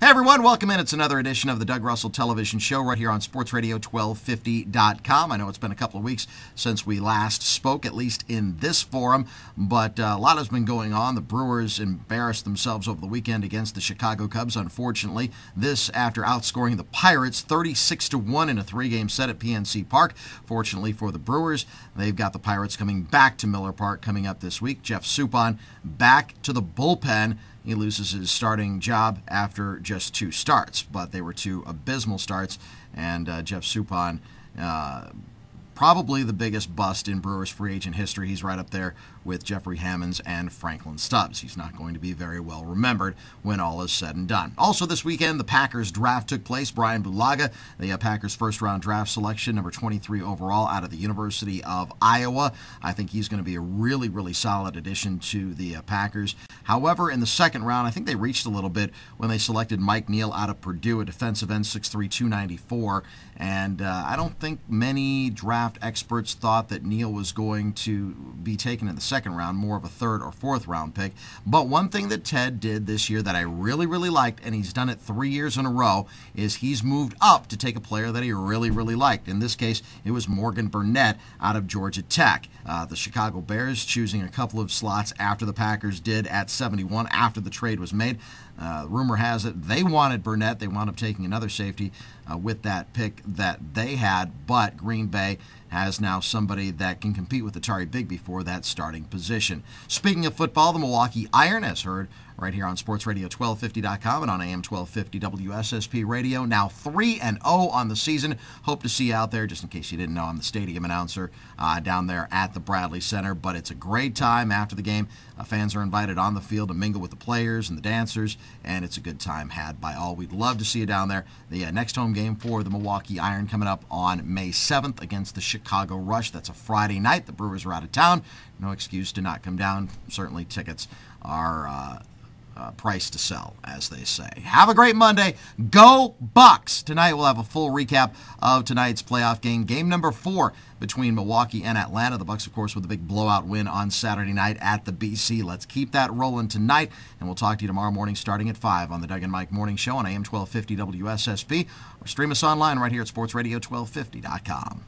Hey everyone, welcome in. It's another edition of the Doug Russell Television Show right here on sportsradio1250.com. I know it's been a couple of weeks since we last spoke, at least in this forum, but a lot has been going on. The Brewers embarrassed themselves over the weekend against the Chicago Cubs, unfortunately. This after outscoring the Pirates 36-1 in a three-game set at PNC Park. Fortunately for the Brewers, they've got the Pirates coming back to Miller Park coming up this week. Jeff Suppan back to the bullpen. He loses his starting job after just two starts, but they were two abysmal starts, and Jeff Suppan, probably the biggest bust in Brewers free agent history. He's right up there with Jeffrey Hammonds and Franklin Stubbs. He's not going to be very well remembered when all is said and done. Also this weekend, the Packers draft took place. Brian Bulaga, the Packers first-round draft selection, number 23 overall out of the University of Iowa. I think he's going to be a really, really solid addition to the Packers. However, in the second round, I think they reached a little bit when they selected Mike Neal out of Purdue, a defensive end, 6'3", 294. And I don't think many draft experts thought that Neal was going to be taken in the second round, more of a third or fourth round pick. But one thing that Ted did this year that I really, really liked, and he's done it 3 years in a row, is he's moved up to take a player that he really, really liked. In this case, it was Morgan Burnett out of Georgia Tech. The Chicago Bears choosing a couple of slots after the Packers did at 71 after the trade was made. Rumor has it they wanted Burnett. They wound up taking another safety with that pick that they had, but Green Bay has now somebody that can compete with Atari Bigby for that starting position. Speaking of football, the Milwaukee Iron, as heard right here on sportsradio1250.com and on AM 1250 WSSP Radio, now 3-0 on the season. Hope to see you out there. Just in case you didn't know, I'm the stadium announcer down there at the Bradley Center, but it's a great time after the game. Fans are invited on the field to mingle with the players and the dancers, and it's a good time had by all. We'd love to see you down there. The next home game for the Milwaukee Iron coming up on May 7th against the Chicago Rush. That's a Friday night. The Brewers are out of town. No excuse to not come down. Certainly tickets are price to sell, as they say. Have a great Monday. Go Bucks! Tonight we'll have a full recap of tonight's playoff game. Game number 4 between Milwaukee and Atlanta. The Bucks, of course, with a big blowout win on Saturday night at the BC. Let's keep that rolling tonight, and we'll talk to you tomorrow morning starting at 5 on the Doug and Mike Morning Show on AM 1250 WSSP, or stream us online right here at sportsradio1250.com.